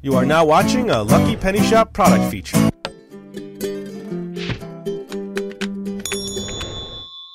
You are now watching a Lucky Penny Shop product feature.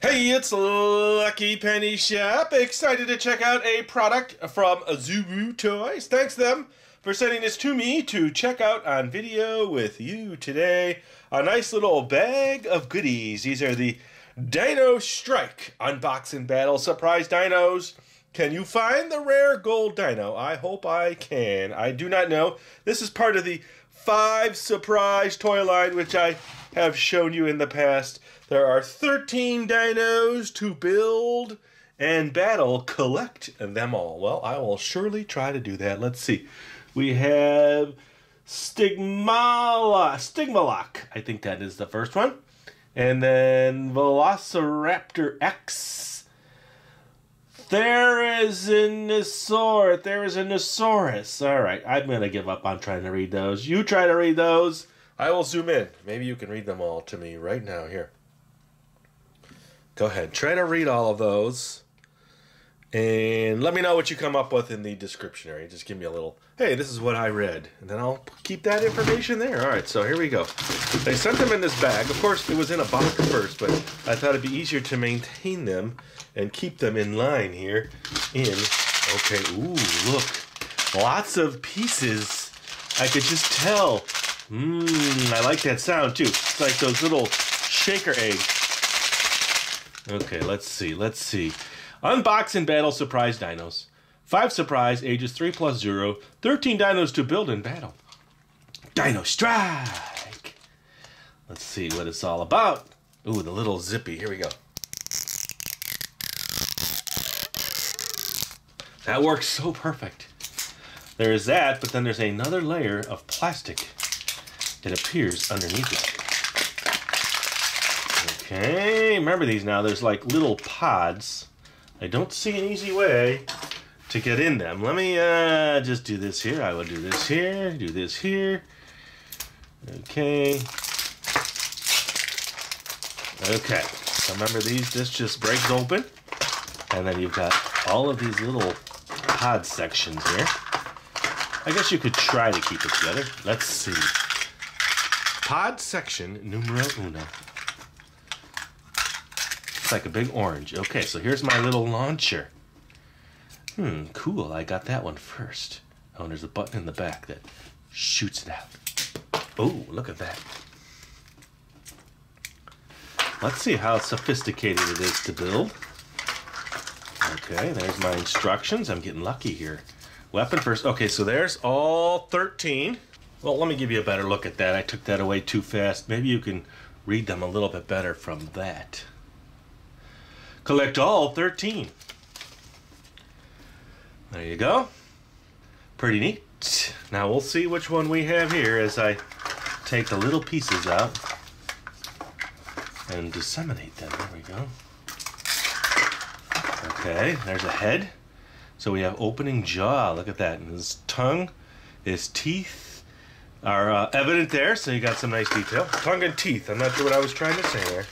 Hey, it's Lucky Penny Shop. Excited to check out a product from Zuru Toys. Thanks them for sending this to me to check out on video with you today. A nice little bag of goodies. These are the Dino Strike Unbox and Battle Surprise Dinos. Can you find the rare gold dino? I hope I can. I do not know. This is part of the 5 surprise toy line, which I have shown you in the past. There are 13 dinos to build and battle. Collect them all. Well, I will surely try to do that. Let's see. We have Stigmalock. I think that is the first one. And then Velociraptor X. Therizinosaurus. All right, I'm going to give up on trying to read those. You try to read those. I will zoom in. Maybe you can read them all to me right now. Here. Go ahead. Try to read all of those. And let me know what you come up with in the description area. Just give me a little, hey, this is what I read. And then I'll keep that information there. All right, so here we go. They sent them in this bag. Of course, it was in a box first, but I thought it'd be easier to maintain them and keep them in line here. Okay, ooh, look. Lots of pieces. I could just tell. I like that sound, too. It's like those little shaker eggs. Okay, let's see. Unbox and battle surprise dinos. 5 surprise, ages 3+0. 13 dinos to build and battle. Dino Strike! Let's see what it's all about. Ooh, the little zippy. Here we go. That works so perfect. There is that, but then there's another layer of plastic that appears underneath it. Okay, remember these now. There's like little pods. I don't see an easy way to get in them. Let me just do this here. I will do this here, do this here. Okay. Okay, so remember this just breaks open. And then you've got all of these little pod sections here. I guess you could try to keep it together. Let's see. Pod section numero uno. It's like a big orange. Okay, so here's my little launcher. Cool. I got that one first. Oh, and there's a button in the back that shoots it out. Oh, look at that. Let's see how sophisticated it is to build. Okay, there's my instructions. I'm getting lucky here. Weapon first. Okay, so there's all 13. Well, let me give you a better look at that. I took that away too fast. Maybe you can read them a little bit better from that. Collect all 13. There you go. Pretty neat. Now we'll see which one we have here as I take the little pieces out and disseminate them. There we go. Okay, there's a head. So we have opening jaw. Look at that. And his tongue, his teeth are evident there. So you got some nice detail. Tongue and teeth. I'm not sure what I was trying to say there.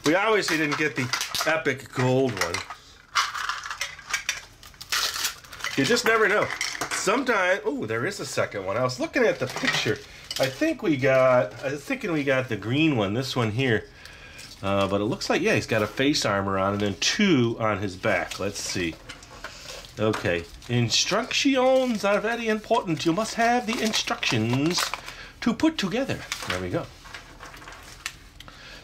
We obviously didn't get the epic gold one. You just never know. Sometimes, oh, there is a second one. I was looking at the picture. I was thinking we got the green one, this one here. But it looks like, yeah, he's got a face armor on and then 2 on his back. Let's see. Okay. Instructions are very important. You must have the instructions to put together. There we go.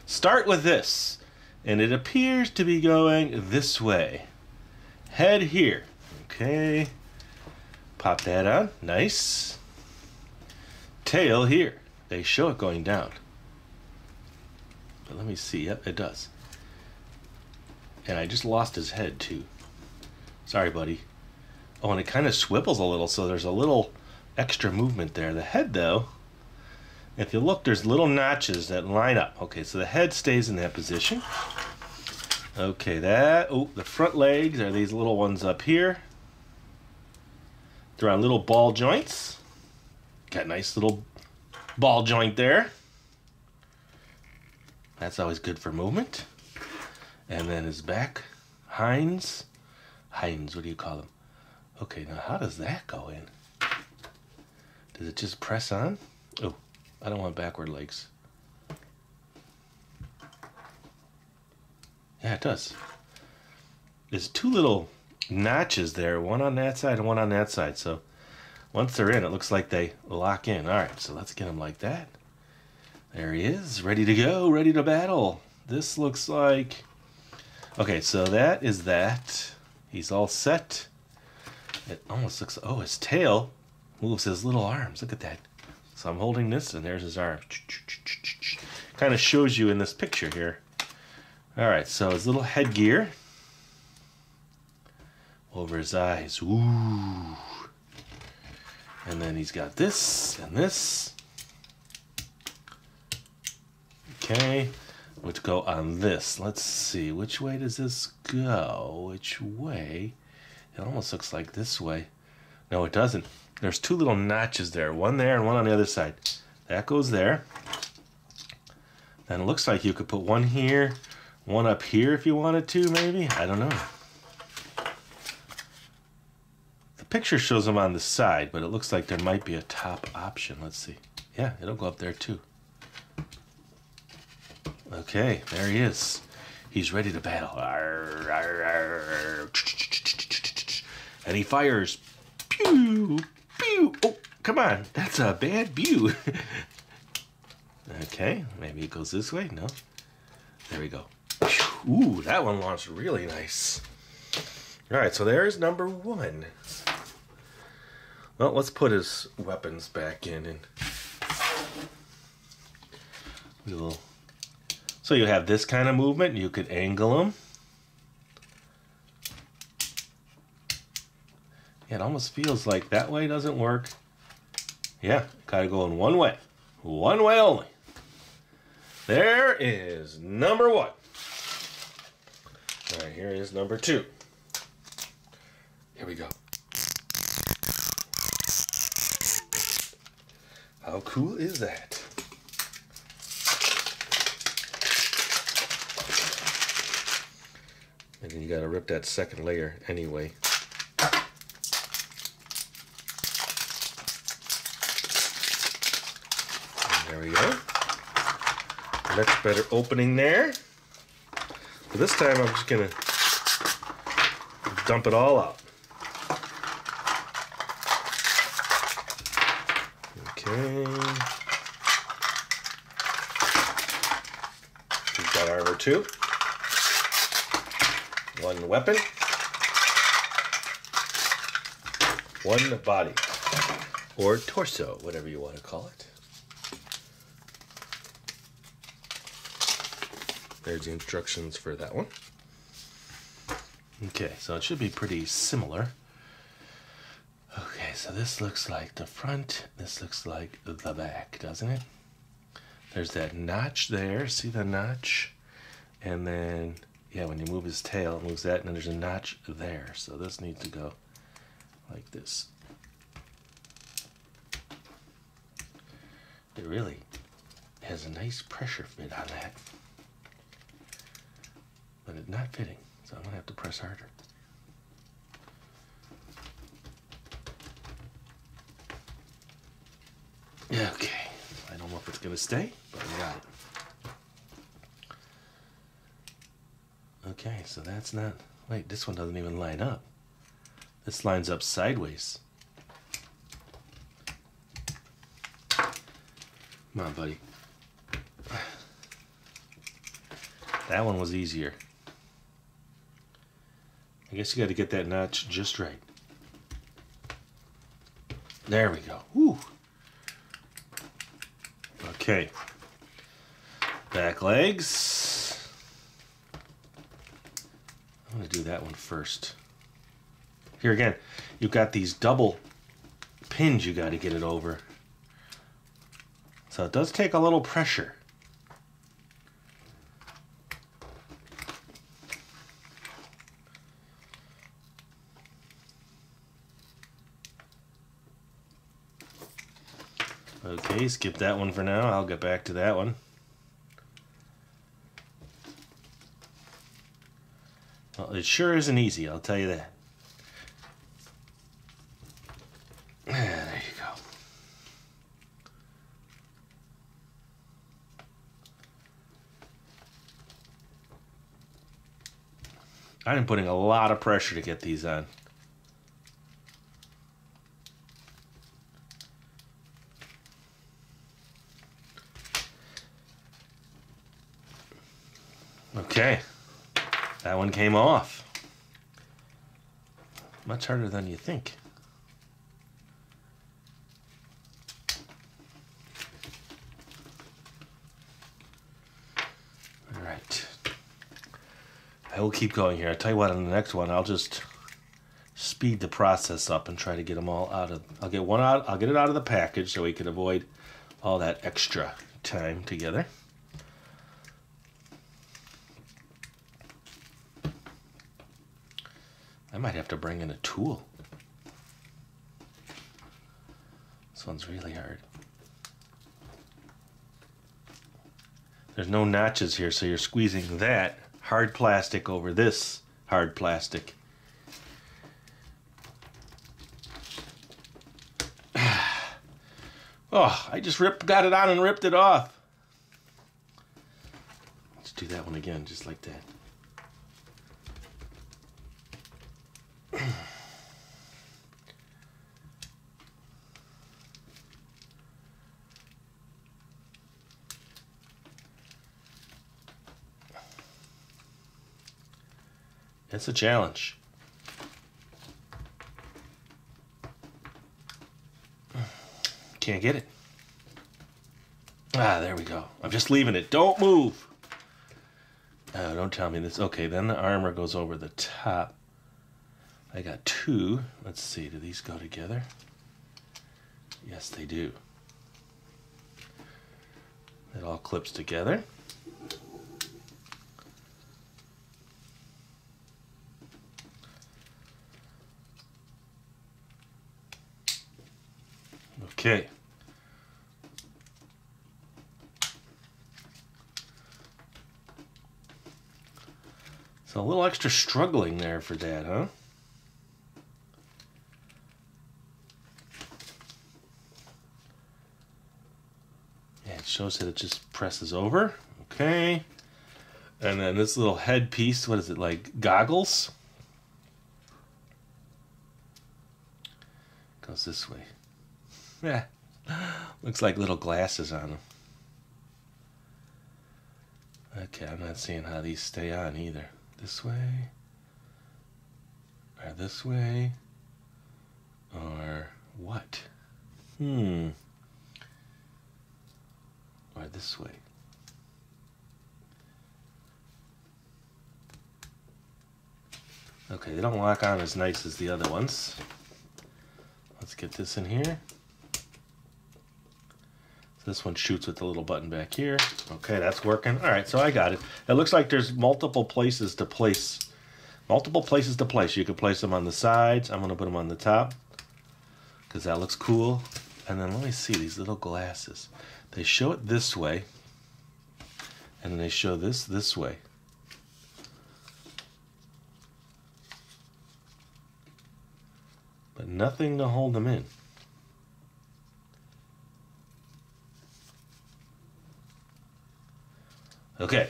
Start with this, and it appears to be going this way. Head here. Okay. Pop that on. Nice. Tail here. They show it going down. But let me see. Yep, it does. And I just lost his head, too. Sorry, buddy. Oh, and it kind of swivels a little, so there's a little extra movement there. The head, though, if you look, there's little notches that line up. Okay, so the head stays in that position. Okay, the front legs are these little ones up here. They're on little ball joints. Got a nice little ball joint there. That's always good for movement. And then his back, hinds, what do you call them? Okay, now how does that go in? Does it just press on? Oh, I don't want backward legs. Yeah, it does. There's two little notches there, one on that side and one on that side. So once they're in, it looks like they lock in. All right, so let's get him like that. There he is, ready to go, ready to battle. This looks like... Okay, so that is that. He's all set. It almost looks... Oh, his tail moves his little arms. Look at that. So I'm holding this, and there's his arms. Kind of shows you in this picture here. All right, so his little headgear over his eyes. Ooh. And then he's got this and this. Okay, which go on this. Let's see, which way does this go? Which way? It almost looks like this way. No, it doesn't. There's two little notches there, one there and one on the other side. That goes there. And it looks like you could put one here, one up here if you wanted to, maybe. I don't know. The picture shows them on the side, but it looks like there might be a top option. Let's see. Yeah, it'll go up there too. Okay, there he is. He's ready to battle. Arr, arr, arr. And he fires. Pew, pew. Oh, come on. That's a bad pew. Okay, maybe it goes this way. No. There we go. Ooh, that one launched really nice. All right, so there's number one. Well, let's put his weapons back in and we will... So you have this kind of movement. You could angle them. Yeah, it almost feels like that way doesn't work. Yeah, gotta go in one way. One way only. There is number one. All right, here is number two. Here we go. How cool is that? And then you gotta rip that second layer anyway. And there we go. Much better opening there. But this time I'm just gonna dump it all out. Okay. We've got armor 2. One weapon. One body. Or torso, whatever you want to call it. There's the instructions for that one. Okay, so it should be pretty similar. Okay, so this looks like the front. This looks like the back, doesn't it? There's that notch there. See the notch? And then... yeah, when you move his tail, it moves that, and then there's a notch there. So this needs to go like this. It really has a nice pressure fit on that. But it's not fitting, so I'm going to have to press harder. Okay, I don't know if it's going to stay, but I got it. Okay, so that's not... wait, this one doesn't even line up. This lines up sideways. Come on, buddy. That one was easier. I guess you got to get that notch just right. There we go. Woo. Okay. Back legs. I'm going to do that one first. Here again, you've got these double pins you got to get it over. So it does take a little pressure. Okay, skip that one for now. I'll get back to that one. Well, it sure isn't easy, I'll tell you that. I'm putting a lot of pressure to get these on. Okay, that one came off. Much harder than you think. All right. I will keep going here. I'll tell you what, on the next one, I'll just speed the process up and try to get them all out of... I'll get one out. I'll get it out of the package so we can avoid all that extra time together. I might have to bring in a tool. This one's really hard. There's no notches here, so you're squeezing that hard plastic over this hard plastic. Oh, I just got it on and ripped it off. Let's do that one again, just like that. It's a challenge. Can't get it. Ah, there we go. I'm just leaving it. Don't move. Oh, don't tell me this. Okay, then the armor goes over the top. I got two. Let's see. Do these go together? Yes, they do. It all clips together. Okay. So a little extra struggling there for Dad, huh? Yeah, it shows that it just presses over. Okay. And then this little headpiece, what is it, like goggles? Goes this way. Yeah, looks like little glasses on them. Okay, I'm not seeing how these stay on either. This way, or this way, or what? Or this way. Okay, they don't lock on as nice as the other ones. Let's get this in here. This one shoots with the little button back here. Okay, that's working. All right, so I got it. It looks like there's multiple places to place. You can place them on the sides. I'm going to put them on the top because that looks cool. And then let me see these little glasses. They show it this way, and then they show this way. But nothing to hold them in. Okay,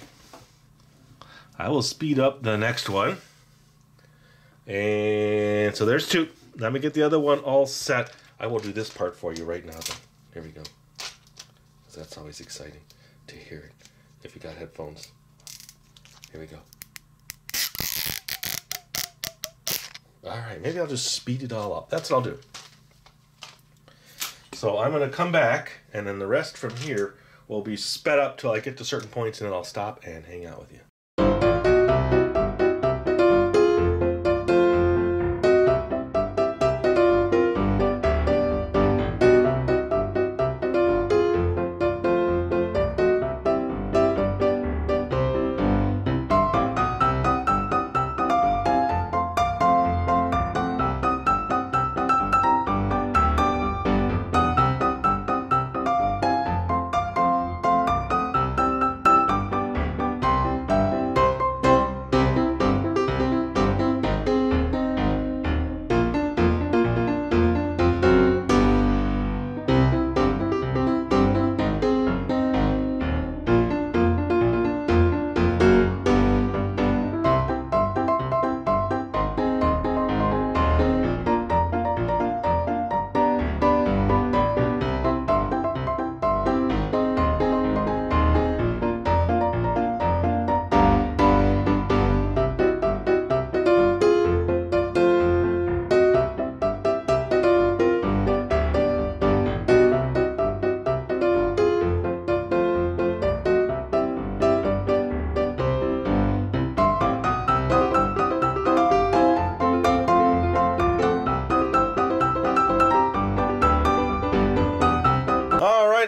I will speed up the next one. And so there's two. Let me get the other one all set. I will do this part for you right now, though. Here we go. That's always exciting to hear it if you got headphones. Here we go. All right, maybe I'll just speed it all up. That's what I'll do. So I'm going to come back, and then the rest from here will be sped up till I get to certain points, and then I'll stop and hang out with you.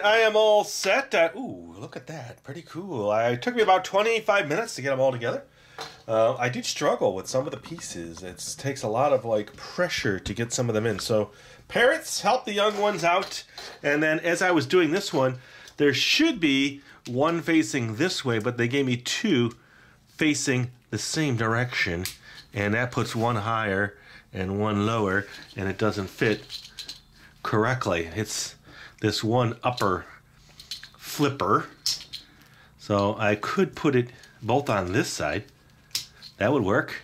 right, I am all set. Ooh, look at that. Pretty cool. It took me about 25 minutes to get them all together. I did struggle with some of the pieces. It takes a lot of like pressure to get some of them in. So parents, help the young ones out. And then as I was doing this one, there should be one facing this way, but they gave me two facing the same direction. And that puts one higher and one lower, and it doesn't fit correctly. It's this one upper flipper. So I could put it both on this side. That would work.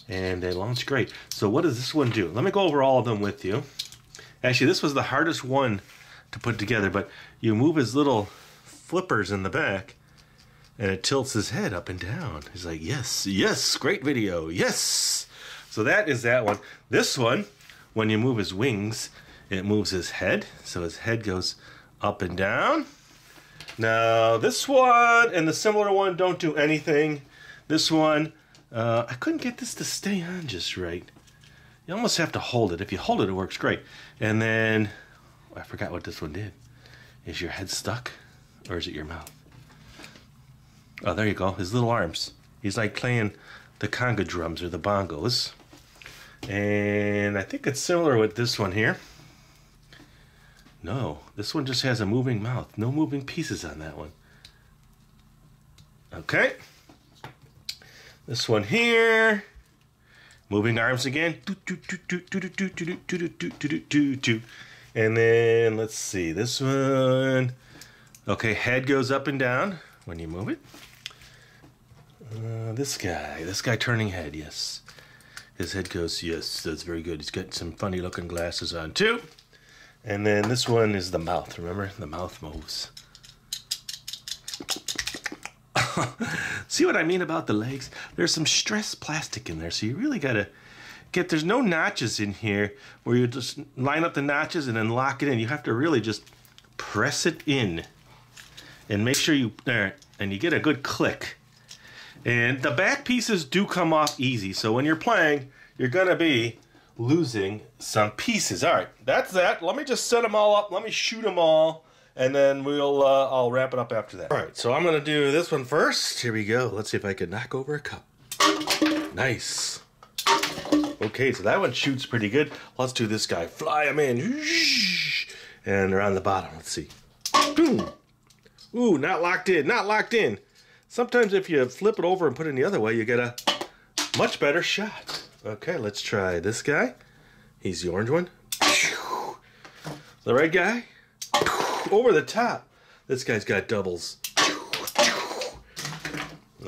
And they launch great. So what does this one do? Let me go over all of them with you. Actually, this was the hardest one to put together, but you move his little flippers in the back, and it tilts his head up and down. He's like, yes, yes, great video, yes. So that is that one. This one, when you move his wings, it moves his head. So his head goes up and down. Now, this one and the similar one don't do anything. This one, I couldn't get this to stay on just right. You almost have to hold it. If you hold it, it works great. And then, I forgot what this one did. Is your head stuck? Or is it your mouth? Oh, there you go. His little arms. He's like playing the conga drums or the bongos. And I think it's similar with this one here. No, this one just has a moving mouth. No moving pieces on that one. Okay. This one here. Moving arms again. And then, let's see, this one. Okay, head goes up and down when you move it. This guy turning head, yes. His head goes, yes, that's very good. He's got some funny looking glasses on too. And then this one is the mouth, remember? The mouth moves. See what I mean about the legs? There's some stress plastic in there, so you really gotta get, there's no notches in here where you just line up the notches and then lock it in. You have to really just press it in and make sure you, there, and you get a good click. And the back pieces do come off easy, so when you're playing, you're gonna be losing some pieces. All right, that's that. Let me just set them all up. Let me shoot them all, and then I'll wrap it up after that. All right, so I'm gonna do this one first. Here we go. Let's see if I can knock over a cup. Nice. Okay, so that one shoots pretty good. Let's do this guy. Fly them in. And they're on the bottom. Let's see. Boom. Ooh, not locked in. Not locked in. Sometimes if you flip it over and put it in the other way, you get a much better shot. Okay, let's try this guy. He's the orange one. The red guy. Over the top. This guy's got doubles.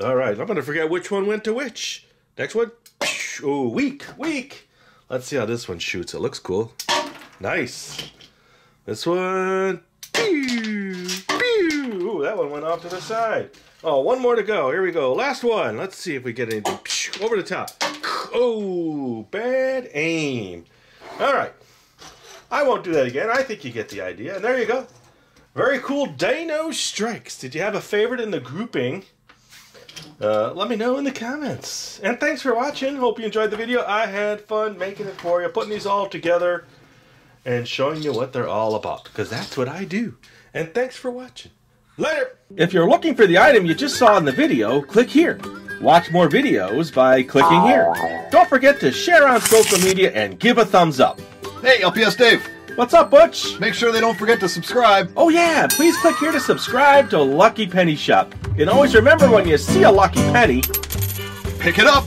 All right, I'm going to forget which one went to which. Next one. Oh, weak, weak. Let's see how this one shoots. It looks cool. Nice. This one. Ooh, that one went off to the side. Oh, one more to go. Here we go. Last one. Let's see if we get anything. Over the top. Oh, bad aim. All right. I won't do that again. I think you get the idea. And there you go. Very cool Dino strikes. Did you have a favorite in the grouping? Let me know in the comments. And thanks for watching. Hope you enjoyed the video. I had fun making it for you, putting these all together and showing you what they're all about, because that's what I do. And thanks for watching. Later! If you're looking for the item you just saw in the video, click here. Watch more videos by clicking here. Don't forget to share on social media and give a thumbs up. Hey, LPS-Dave. What's up, Butch? Make sure they don't forget to subscribe. Oh yeah, please click here to subscribe to Lucky Penny Shop. And always remember, when you see a lucky penny, pick it up.